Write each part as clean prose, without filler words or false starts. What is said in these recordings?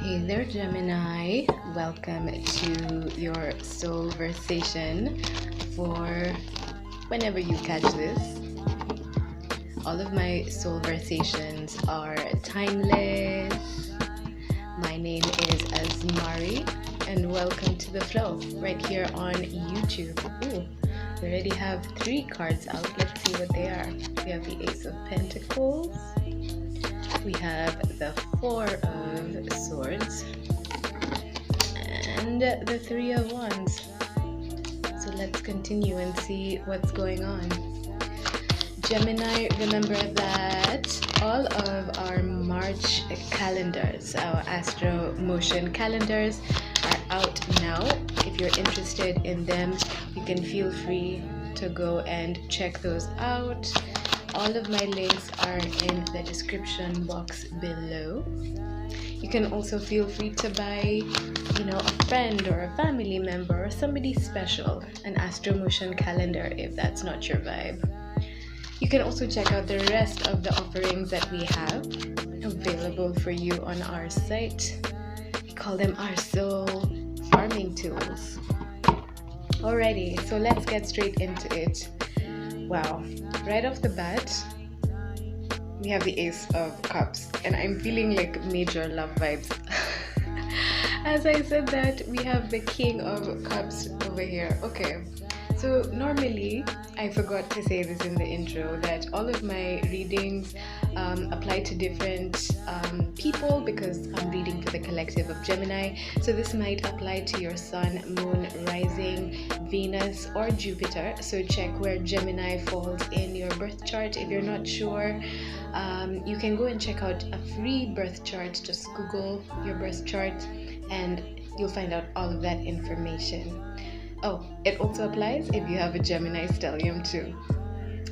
Hey there, Gemini. Welcome to your Soulversation for whenever you catch this. All of my Soulversations are timeless. My name is AZMARi, and welcome to the flow right here on YouTube. Ooh, we already have 3 cards out. Let's see what they are. We have the Ace of Pentacles. We have the 4 of Swords and the 3 of Wands. So let's continue and see what's going on. Gemini, remember that all of our March calendars, our Astro Motion calendars, are out now. If you're interested in them, you can feel free to go and check those out. All of my links are in the description box below. You can also feel free to buy, a friend or a family member or somebody special an Astro Motion calendar if that's not your vibe. You can also check out the rest of the offerings that we have available for you on our site. We call them our soul farming tools. Alrighty, so let's get straight into it. Wow, right off the bat, we have the Ace of Cups, and I'm feeling like major love vibes. As I said that, we have the King of Cups over here. Okay, so normally, I forgot to say this in the intro, that all of my readings apply to different people because I'm reading for the collective of Gemini. So this might apply to your Sun, Moon, Rising, Venus, or Jupiter. So check where Gemini falls in your birth chart. If you're not sure, you can go and check out a free birth chart. Just Google your birth chart and you'll find out all of that information. Oh, it also applies if you have a Gemini stellium too.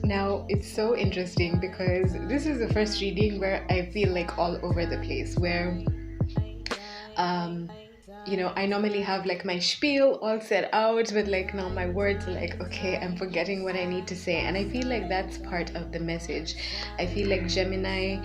Now, it's so interesting because this is the first reading where I feel like all over the place, where I normally have like my spiel all set out, but like now my words are like, okay, I'm forgetting what I need to say. And I feel like that's part of the message. I feel like Gemini,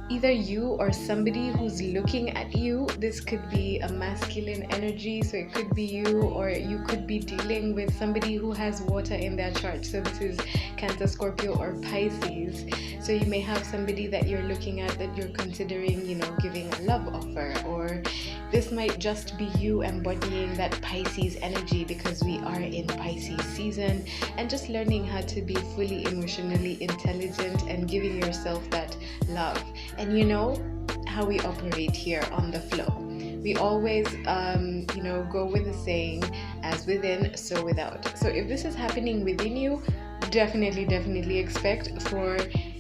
either you or somebody who's looking at you, this could be a masculine energy, so it could be you, or you could be dealing with somebody who has water in their chart. So this is Cancer, Scorpio, or Pisces. So you may have somebody that you're looking at that you're considering, giving a love offer, or this might just be you embodying that Pisces energy because we are in Pisces season, and just learning how to be fully emotionally intelligent and giving yourself that love. And you know how we operate here on the flow. We always, go with the saying, as within, so without. So if this is happening within you, definitely expect for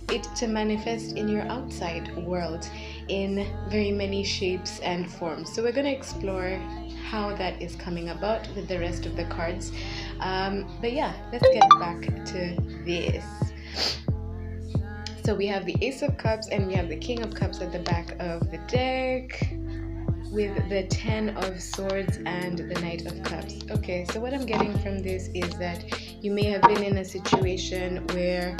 it to manifest in your outside world in very many shapes and forms. So we're going to explore how that is coming about with the rest of the cards. But yeah, let's get back to this. So we have the Ace of Cups and we have the King of Cups at the back of the deck with the 10 of Swords and the Knight of Cups. Okay, so what I'm getting from this is that you may have been in a situation where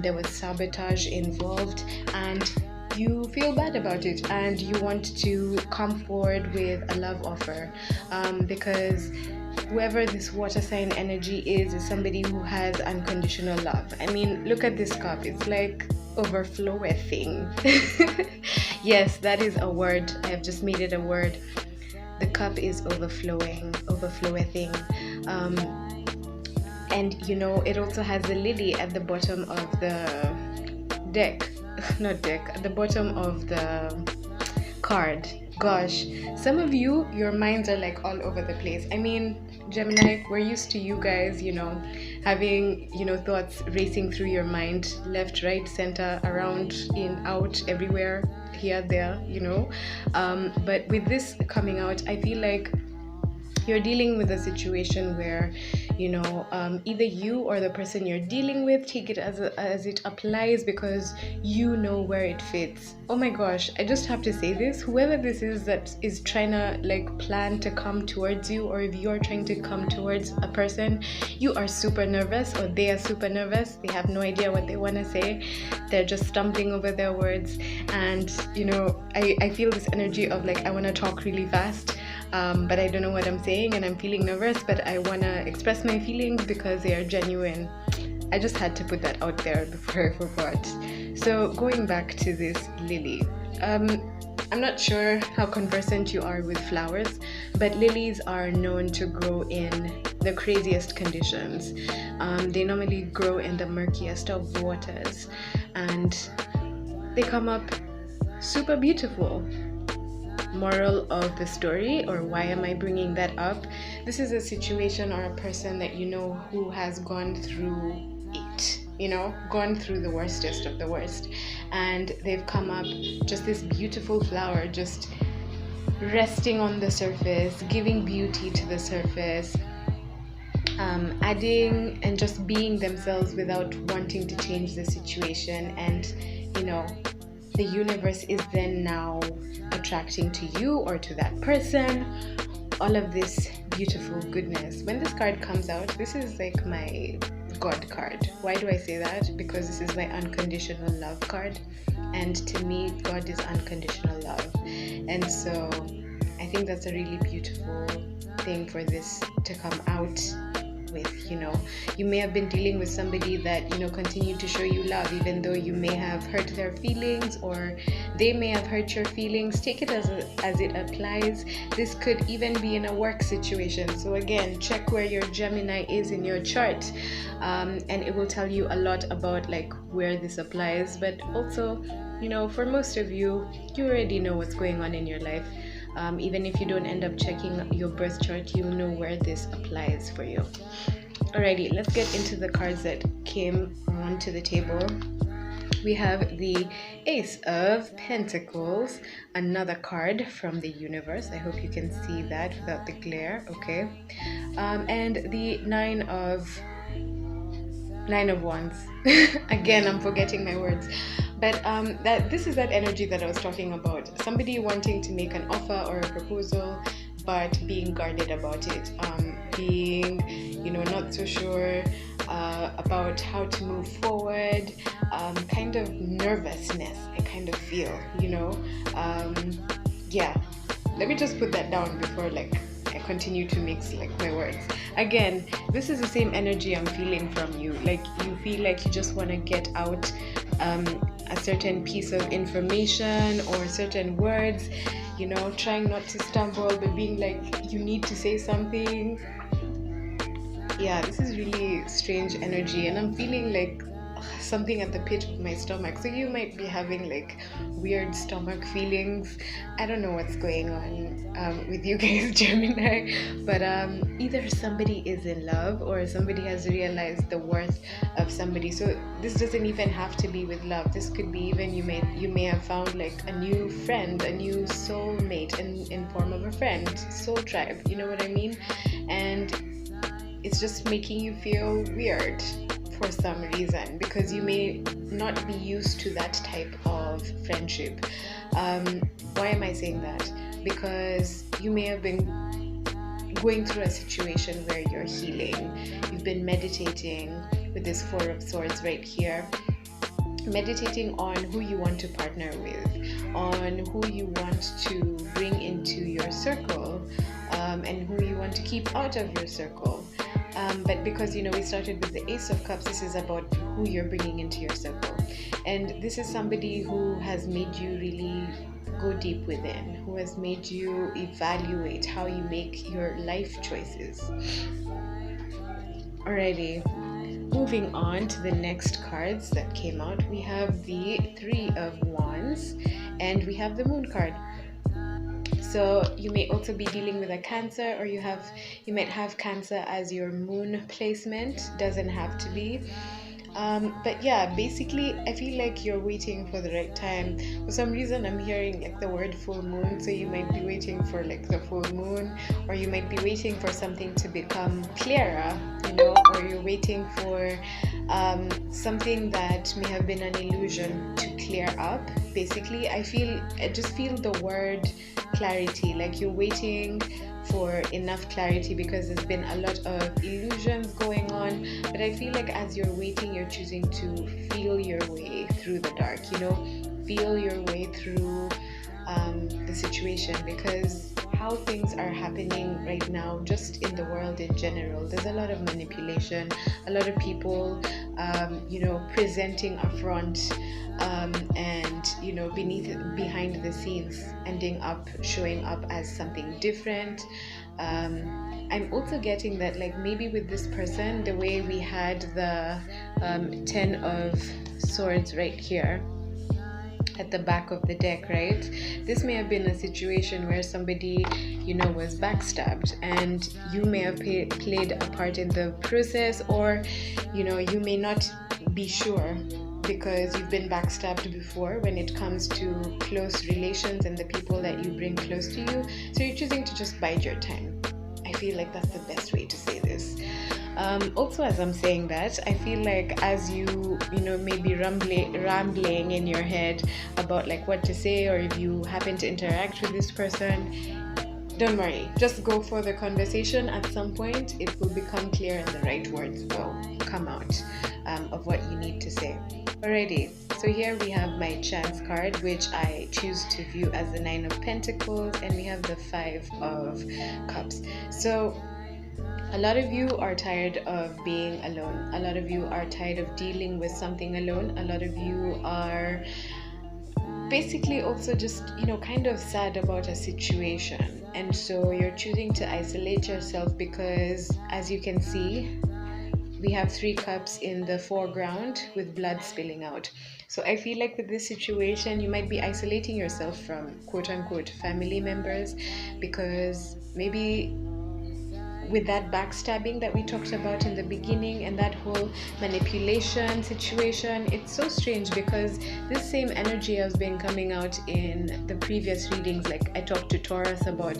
there was sabotage involved and you feel bad about it and you want to come forward with a love offer because whoever this water sign energy is somebody who has unconditional love. I mean, look at this cup. It's like overflowing. Yes, that is a word. I have just made it a word. The cup is overflowing. And it also has the lily at the bottom of the deck. At the bottom of the card. Gosh, some of you, your minds are like all over the place. I mean, Gemini, we're used to you guys, having, thoughts racing through your mind, left, right, center, around, in, out, everywhere, here, there, But with this coming out, I feel like you're dealing with a situation where either you or the person you're dealing with, take it as it applies, because you know where it fits. Oh my gosh, I just have to say this: whoever this is that is trying to like plan to come towards you, or if you're trying to come towards a person, you are super nervous, or they are super nervous. They have no idea what they want to say. They're just stumbling over their words. And I feel this energy of like, I want to talk really fast, but I don't know what I'm saying, and I'm feeling nervous, but I want to express my feelings because they are genuine. I just had to put that out there before I forgot. So going back to this lily, I'm not sure how conversant you are with flowers, but lilies are known to grow in the craziest conditions. They normally grow in the murkiest of waters, and they come up super beautiful. Moral of the story, or why am I bringing that up? This is a situation or a person that you know who has gone through it, gone through the worstest of the worst, and they've come up just this beautiful flower, just resting on the surface, giving beauty to the surface, adding and just being themselves without wanting to change the situation. And the universe is then now attracting to you or to that person all of this beautiful goodness. When this card comes out, this is like my God card. Why do I say that? Because this is my unconditional love card, and to me, God is unconditional love. And so I think that's a really beautiful thing for this to come out with. You may have been dealing with somebody that continued to show you love, even though you may have hurt their feelings, or they may have hurt your feelings. Take it as it applies. This could even be in a work situation. So again, check where your Gemini is in your chart, and it will tell you a lot about like where this applies. But also, for most of you, you already know what's going on in your life. Even if you don't end up checking your birth chart, you'll know where this applies for you. Alrighty, let's get into the cards that came onto the table. We have the Ace of Pentacles, another card from the universe. I hope you can see that without the glare, okay? And the Nine of Wands. Again, I'm forgetting my words. But this is that energy that I was talking about. Somebody wanting to make an offer or a proposal, but being guarded about it. Being, not so sure about how to move forward. Kind of nervousness, I kind of feel, yeah. Let me just put that down before I continue to mix my words. Again, this is the same energy I'm feeling from you. You feel like you just want to get out a certain piece of information or certain words, trying not to stumble, but being like you need to say something. Yeah, this is really strange energy, and I'm feeling like something at the pit of my stomach. So you might be having weird stomach feelings. I don't know what's going on with you guys, Gemini, but either somebody is in love or somebody has realized the worth of somebody. So this doesn't even have to be with love. This could be even you may have found a new friend, a new soulmate in form of a friend, soul tribe, you know what I mean? And it's just making you feel weird for some reason, because you may not be used to that type of friendship. Why am I saying that? Because you may have been going through a situation where you're healing. You've been meditating with this Four of Swords right here, meditating on who you want to partner with, on who you want to bring into your circle, and who you want to keep out of your circle. But because we started with the Ace of Cups, this is about who you're bringing into your circle, and this is somebody who has made you really go deep within, who has made you evaluate how you make your life choices. Alrighty, moving on to the next cards that came out. We have the Three of Wands, and we have the Moon card. So you may also be dealing with a Cancer, or you might have Cancer as your moon placement. Doesn't have to be. But yeah, basically, I feel like you're waiting for the right time. For some reason, I'm hearing like the word full moon, so you might be waiting for like the full moon, or you might be waiting for something to become clearer, or you're waiting for something that may have been an illusion to clear up. Basically, I just feel the word clarity, like you're waiting for enough clarity because there's been a lot of illusions going on. But I feel like as you're waiting, you're choosing to feel your way through the dark, feel your way through the situation, because how things are happening right now just in the world in general, there's a lot of manipulation, a lot of people presenting a front and behind the scenes ending up showing up as something different. I'm also getting that, like, maybe with this person, the way we had the 10 of swords right here at the back of the deck, right? This may have been a situation where somebody, was backstabbed, and you may have played a part in the process, or, you may not be sure because you've been backstabbed before when it comes to close relations and the people that you bring close to you. So you're choosing to just bide your time. I feel like that's the best way to say this. Also, as I'm saying that, I feel like as you maybe rambling in your head about like what to say, or if you happen to interact with this person, don't worry, just go for the conversation. At some point it will become clear and the right words will come out of what you need to say. Alrighty, so here we have my chance card, which I choose to view as the 9 of Pentacles, and we have the 5 of Cups. So a lot of you are tired of being alone. A lot of you are tired of dealing with something alone. A lot of you are basically also just, kind of sad about a situation. And so you're choosing to isolate yourself because, as you can see, we have 3 cups in the foreground with blood spilling out. So I feel like with this situation, you might be isolating yourself from quote-unquote family members, because maybe with that backstabbing that we talked about in the beginning and that whole manipulation situation, it's so strange because this same energy has been coming out in the previous readings. Like I talked to Taurus about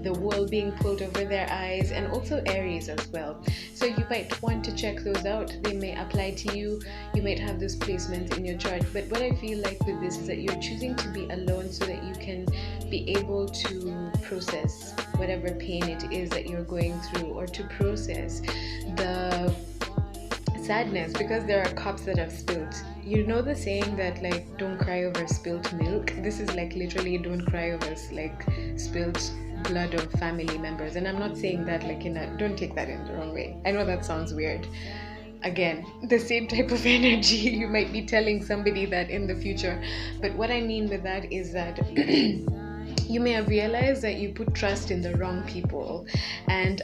the wool being pulled over their eyes, and also Aries as well. So you might want to check those out. They may apply to you. You might have those placements in your chart. But what I feel like with this is that you're choosing to be alone so that you can be able to process whatever pain it is that you're going through, or to process the sadness, because there are cups that have spilled. The saying that like don't cry over spilt milk? This is like literally don't cry over like spilt blood of family members. And I'm not saying that like don't take that in the wrong way. I know that sounds weird. Again, the same type of energy. You might be telling somebody that in the future, but what I mean with that is that you may have realized that you put trust in the wrong people, and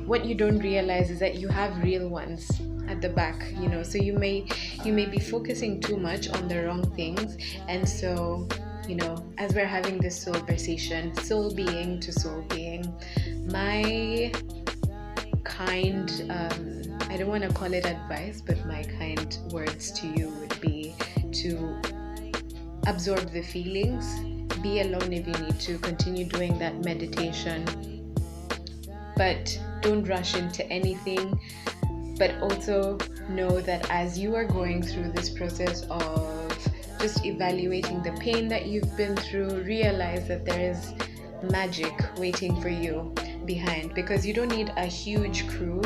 what you don't realize is that you have real ones at the back, so you may be focusing too much on the wrong things. And so, as we're having this soulversation, soul being to soul being, my kind I don't want to call it advice, but my kind words to you would be to absorb the feelings. Be alone if you need to. Continue doing that meditation, but don't rush into anything. But also know that as you are going through this process of just evaluating the pain that you've been through, realize that there is magic waiting for you behind, because you don't need a huge crew.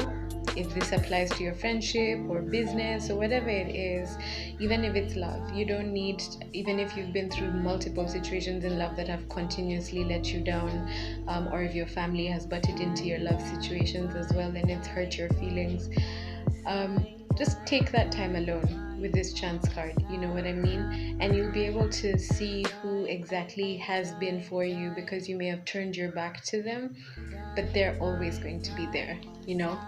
If this applies to your friendship or business or whatever it is, even if it's love, you don't need, even if you've been through multiple situations in love that have continuously let you down, or if your family has butted into your love situations as well and it's hurt your feelings, just take that time alone with this chance card, you know what I mean? And you'll be able to see who exactly has been for you, because you may have turned your back to them, but they're always going to be there,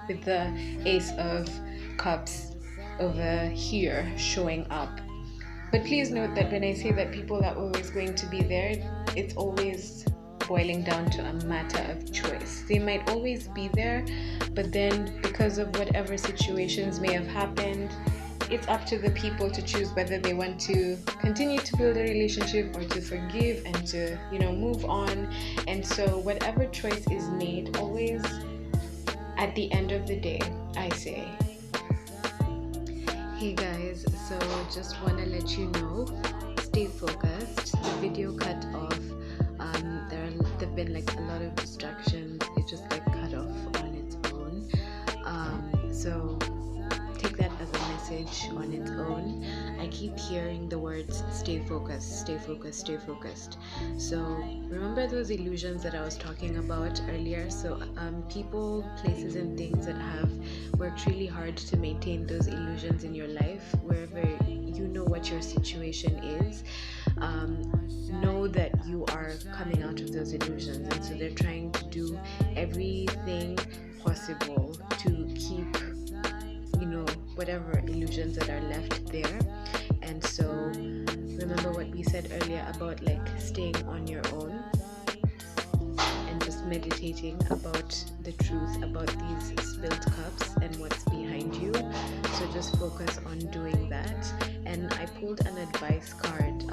with the Ace of Cups over here showing up. But please note that when I say that people are always going to be there, it's always boiling down to a matter of choice. They might always be there, but then because of whatever situations may have happened, it's up to the people to choose whether they want to continue to build a relationship or to forgive and to, move on. And so whatever choice is made, always at the end of the day, I say, hey guys, so just want to let you know, stay focused. The video cut off. There've been like a lot of distractions. It just like cut off on its own. So take that as a message on its own. I keep hearing the words stay focused, stay focused, stay focused. So remember those illusions that I was talking about earlier? So people, places and things that have worked really hard to maintain those illusions in your life, wherever you know what your situation is, know that you are coming out of those illusions, and so they're trying to do everything possible to keep whatever illusions that are left there. And so remember what we said earlier about like staying on your own and just meditating about the truth about these spilled cups and what's behind you. So just focus on doing that. And I pulled an advice card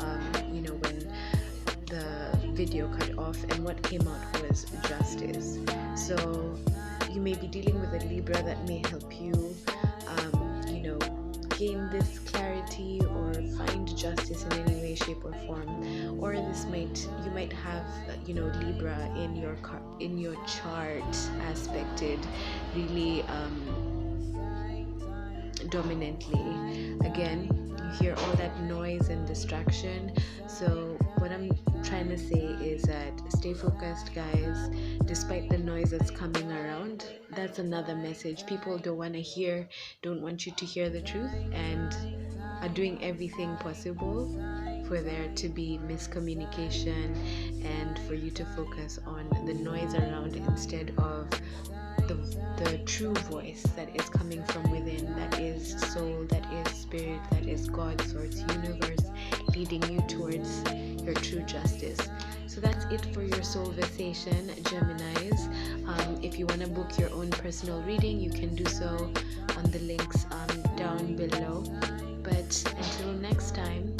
when the video cut off, and what came out was justice. So you may be dealing with a Libra that may help you gain this clarity or find justice in any way, shape or form. Or you might have Libra in your chart aspected really dominantly. Again, you hear all that noise and distraction. So what I'm trying to say is that stay focused, guys, despite the noise that's coming around. That's another message. People don't want you to hear the truth, and are doing everything possible for there to be miscommunication and for you to focus on the noise around instead of the true voice that is coming from within, that is soul, that is spirit, that is God, source, universe, leading you towards your true justice. So that's it for your Soulversation, Geminis. If you want to book your own personal reading, you can do so on the links down below. But until next time,